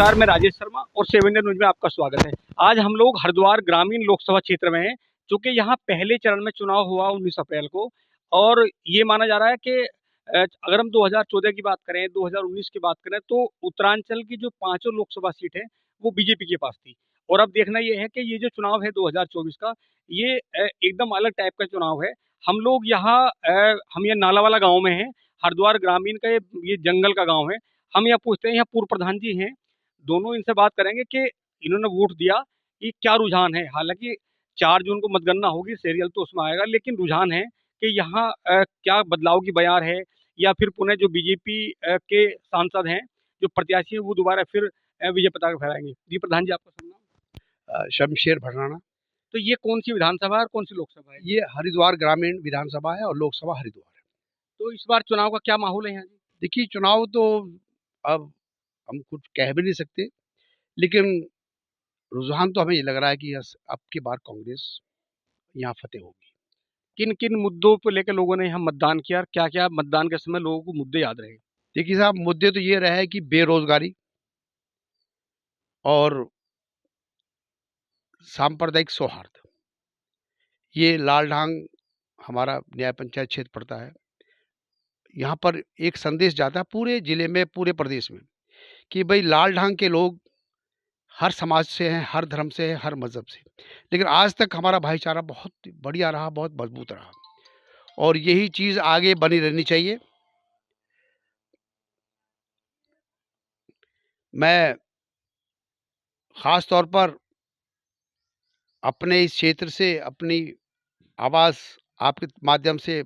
नमस्कार, मैं राजेश शर्मा और 7 इंडिया न्यूज़ में आपका स्वागत है। आज हम लोग हरिद्वार ग्रामीण लोकसभा क्षेत्र में हैं, चूँकि यहाँ पहले चरण में चुनाव हुआ 19 अप्रैल को और ये माना जा रहा है कि अगर हम 2014 की बात करें, 2019 की बात करें तो उत्तरांचल की जो पाँचों लोकसभा सीट है, वो बीजेपी के पास थी। और अब देखना ये है कि ये जो चुनाव है 2024 का, ये एकदम अलग टाइप का चुनाव है। हम लोग यहाँ हम ये नालावाला गाँव में हैं, हरिद्वार ग्रामीण का ये जंगल का गाँव है। हम यहाँ पूछते हैं, यहाँ पूर्व प्रधान जी हैं, दोनों इनसे बात करेंगे कि इन्होंने वोट दिया, कि क्या रुझान है? हालाँकि 4 जून को मतगणना होगी, सीरियल तो उसमें आएगा, लेकिन रुझान है कि यहाँ क्या बदलाव की बयार है या फिर पुनः जो बीजेपी के सांसद हैं, जो प्रत्याशी हैं, वो दोबारा फिर विजय पताका फहराएँगे। जी, प्रधान जी आपका शुभ नाम? शमशेर भटराना। तो ये कौन-सी विधानसभा है और कौन-सी लोकसभा है? ये हरिद्वार ग्रामीण विधानसभा है और लोकसभा हरिद्वार है। तो इस बार चुनाव का क्या माहौल है यहाँ जी? देखिए, चुनाव तो अब हम कुछ कह भी नहीं सकते, लेकिन रुझान तो हमें ये लग रहा है कि अब की बार कांग्रेस यहाँ फतेह होगी। किन-किन मुद्दों को लेकर लोगों ने यहाँ मतदान किया और क्या-क्या मतदान के समय लोगों को मुद्दे याद रहे? देखिए साहब, मुद्दे तो ये रहे कि बेरोजगारी और सांप्रदायिक सौहार्द। ये लालढांग हमारा न्याय पंचायत क्षेत्र पड़ता है। यहाँ पर एक संदेश जाता है पूरे जिले में, पूरे प्रदेश में, कि भाई लालढांग के लोग हर समाज से हैं, हर धर्म से हैं, हर मज़हब से। लेकिन आज तक हमारा भाईचारा बहुत बढ़िया रहा, बहुत मज़बूत रहा और यही चीज़ आगे बनी रहनी चाहिए। मैं ख़ास तौर पर अपने इस क्षेत्र से अपनी आवाज़ आपके माध्यम से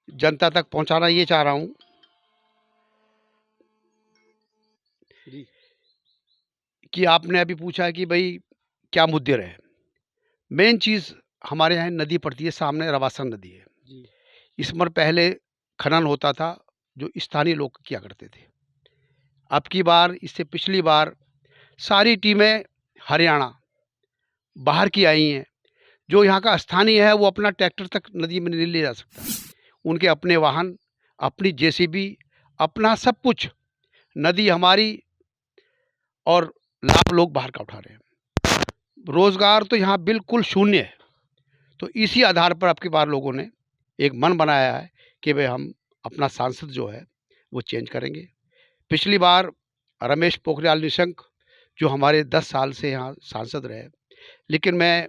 जनता तक पहुँचाना ये चाह रहा हूँ जी। कि आपने अभी पूछा कि भई क्या मुद्दे रहे। मेन चीज़ हमारे यहाँ नदी पड़ती है, सामने रवासन नदी है। जी। इसमें पहले खनन होता था, जो स्थानीय लोग किया करते थे। अब की बार, इससे पिछली बार सारी टीमें हरियाणा, बाहर की आई हैं। जो यहाँ का स्थानीय है, वो अपना ट्रैक्टर तक नदी में नहीं ले जा सकता। उनके अपने वाहन, अपनी जेसीबी, अपना सब कुछ, नदी हमारी और लाभ लोग बाहर का उठा रहे हैं। रोज़गार तो यहाँ बिल्कुल शून्य है। तो इसी आधार पर अब की बार लोगों ने एक मन बनाया है कि भाई हम अपना सांसद जो है वो चेंज करेंगे। पिछली बार रमेश पोखरियाल निशंक जो हमारे 10 साल से यहाँ सांसद रहे, लेकिन मैं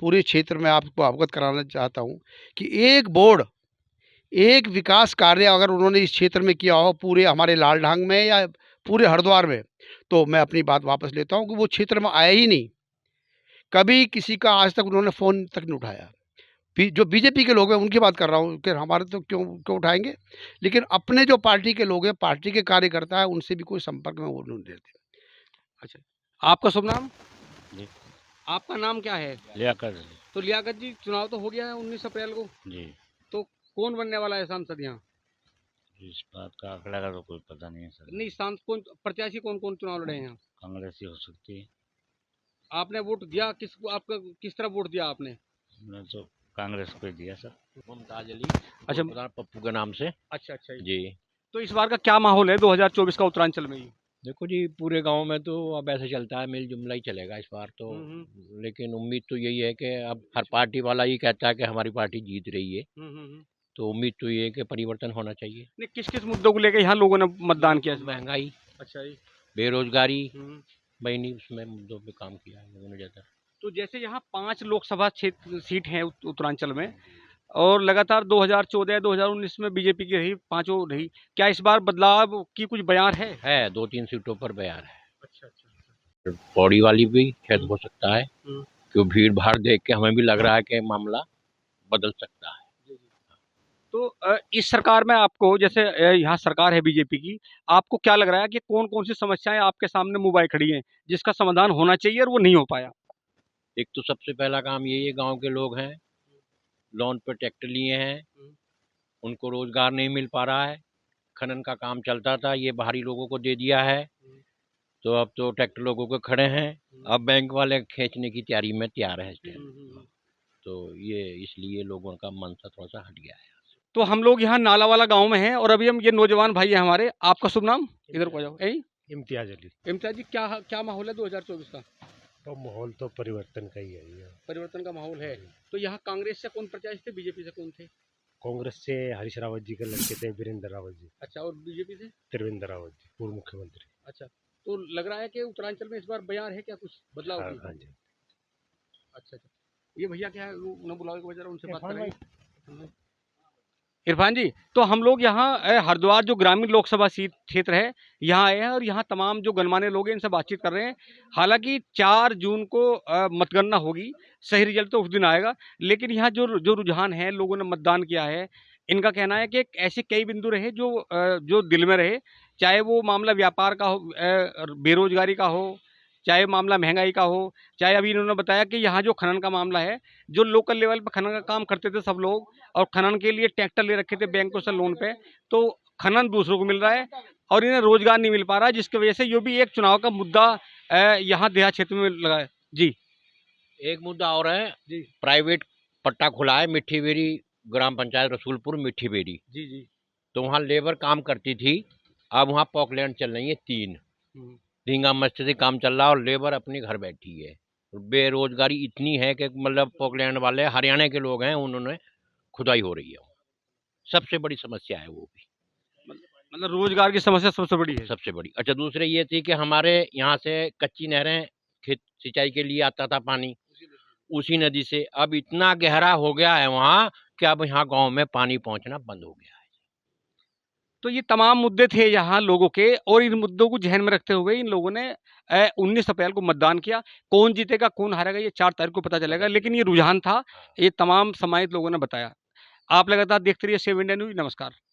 पूरे क्षेत्र में आपको अवगत कराना चाहता हूँ कि एक बोर्ड, एक विकास कार्य अगर उन्होंने इस क्षेत्र में किया हो, पूरे हमारे लालढांग में या पूरे हरिद्वार में, तो मैं अपनी बात वापस लेता हूँ कि वो क्षेत्र में आया ही नहीं। कभी किसी का आज तक उन्होंने फ़ोन तक नहीं उठाया। जो बीजेपी के लोग हैं उनकी बात कर रहा हूँ कि हमारे तो क्यों क्यों उठाएंगे, लेकिन अपने जो पार्टी के लोग हैं, पार्टी के कार्यकर्ता है, उनसे भी कोई संपर्क में वो नहीं रहते। अच्छा, आपका शुभ नाम? जी, आपका नाम क्या है? लियाकत अली। तो लियाकत जी, चुनाव तो हो गया है 19 अप्रैल को, जी, तो कौन बनने वाला है सांसद यहाँ? इस बात का आंकड़ा का तो कोई पता नहीं है सर। नहीं, कौन प्रत्याशी कौन-कौन चुनाव लड़े हैं यहाँ? कांग्रेस ही हो सकती है। आपने वोट दिया आपका किस तरफ वोट दिया आपने? हमने तो कांग्रेस को ही दिया सर। मुमताज अली, अच्छा। प्रधान पप्पू के नाम से। अच्छा, अच्छा जी। जी, तो इस बार का क्या माहौल है 2024 का उत्तरांचल में? देखो जी, पूरे गांव में तो अब ऐसे चलता है, मिल जुमला ही चलेगा इस बार तो। हुँ। लेकिन उम्मीद तो यही है कि अब हर पार्टी वाला ही कहता है कि हमारी पार्टी जीत रही है, हुँ। तो उम्मीद तो ये है कि परिवर्तन होना चाहिए। नहीं, किस-किस मुद्दों को लेके यहाँ लोगों ने मतदान किया इस बार? महंगाई, अच्छा जी। बेरोजगारी, हुँ। बनी उसमें मुद्दों पे काम किया है लोगों ने ज़्यादा। तो जैसे यहाँ 5 लोकसभा क्षेत्र सीट हैं उत्तरांचल में और लगातार 2014, 2019 में बीजेपी की रही, पाँचों रही। क्या इस बार बदलाव की कुछ बयार है? है 2-3 सीटों पर बयार है। अच्छा। पौड़ी वाली भी शायद हो सकता है, हुँ। क्यों भीड़ भाड़ देख के हमें भी लग रहा है कि मामला बदल सकता है। तो इस सरकार में आपको जैसे यहाँ सरकार है बीजेपी की, आपको क्या लग रहा है कि कौन-कौन सी समस्याएँ आपके सामने मुँह बाए खड़ी हैं, जिसका समाधान होना चाहिए और वो नहीं हो पाया? एक तो सबसे पहला काम यही है, गांव के लोग हैं, लोन पे ट्रैक्टर लिए हैं, उनको रोजगार नहीं मिल पा रहा है। खनन का काम चलता था, ये बाहरी लोगों को दे दिया है, तो अब तो ट्रैक्टर लोगों के खड़े हैं, अब बैंक वाले खींचने की तैयारी में तैयार है इस टाइम। तो ये इसलिए लोगों का मन सा थोड़ा सा हट गया है। तो हम लोग यहाँ नालावाला गाँव में हैं और अभी हम ये नौजवान भाई हैं हमारे, आपका शुभ नाम? इधर को आ जाओ। इम्तियाज अली। इम्तियाज जी, क्या क्या माहौल है 2024 का? तो माहौल तो परिवर्तन का ही है ये। परिवर्तन का माहौल है। तो यहाँ कांग्रेस से कौन प्रत्याशी थे, बीजेपी से कौन थे? कांग्रेस से हरीश रावत जी के लड़के थे, वीरेंद्र रावत जी। अच्छा, और बीजेपी से? त्रिवेंद्र रावत जी, पूर्व मुख्यमंत्री। अच्छा, तो लग रहा है कि उत्तरांचल में इस बार बयार है क्या, कुछ बदलाव हाँ की? हाँ जी। अच्छा अच्छा, ये भैया क्या है, उन्हें बुलाओ एक बार जरा, उनसे बात करेंगे। इरफान जी, तो हम लोग यहाँ हरिद्वार जो ग्रामीण लोकसभा सीट क्षेत्र है, यहाँ आए हैं और यहाँ तमाम जो गणमान्य लोग हैं इनसे बातचीत कर रहे हैं। हालांकि 4 जून को मतगणना होगी, सही रिजल्ट तो उस दिन आएगा, लेकिन यहाँ जो जो रुझान है, लोगों ने मतदान किया है, इनका कहना है कि ऐसे कई बिंदु रहे जो दिल में रहे, चाहे वो मामला व्यापार का हो, बेरोजगारी का हो, चाहे मामला महंगाई का हो, चाहे अभी इन्होंने बताया कि यहाँ जो खनन का मामला है, जो लोकल लेवल पर खनन का काम करते थे सब लोग, और खनन के लिए ट्रैक्टर ले रखे थे बैंकों से लोन पे, तो खनन दूसरों को मिल रहा है और इन्हें रोजगार नहीं मिल पा रहा है, जिसकी वजह से ये भी एक चुनाव का मुद्दा यहाँ देहात क्षेत्र में लगा है। जी, एक मुद्दा और है जी प्राइवेट पट्टा खुला है मिट्टी बेरी ग्राम पंचायत रसूलपुर मिट्टी बेरी। जी जी। तो वहाँ लेबर काम करती थी, अब वहाँ पॉकलैंड चल रही है 3 धींगा मस्ती से काम चल रहा है और लेबर अपने घर बैठी है। बेरोजगारी इतनी है कि मतलब पॉकलैंड वाले हरियाणा के लोग हैं, उन्होंने खुदाई हो रही है, सबसे बड़ी समस्या है वो भी, मतलब रोजगार की समस्या सबसे बड़ी है। सबसे बड़ी। अच्छा, दूसरे ये थी कि हमारे यहाँ से कच्ची नहरें खेत सिंचाई के लिए आता था पानी उसी नदी से, अब इतना गहरा हो गया है वहाँ कि अब यहाँ गांव में पानी पहुँचना बंद हो गया है। तो ये तमाम मुद्दे थे यहाँ लोगों के, और इन मुद्दों को ध्यान में रखते हुए इन लोगों ने 19 अप्रैल को मतदान किया। कौन जीतेगा कौन हारेगा ये 4 तारीख को पता चलेगा, लेकिन ये रुझान था, ये तमाम सम्मानित लोगों ने बताया। आप लगातार देखते रहिए सेव इंडिया न्यूज। नमस्कार।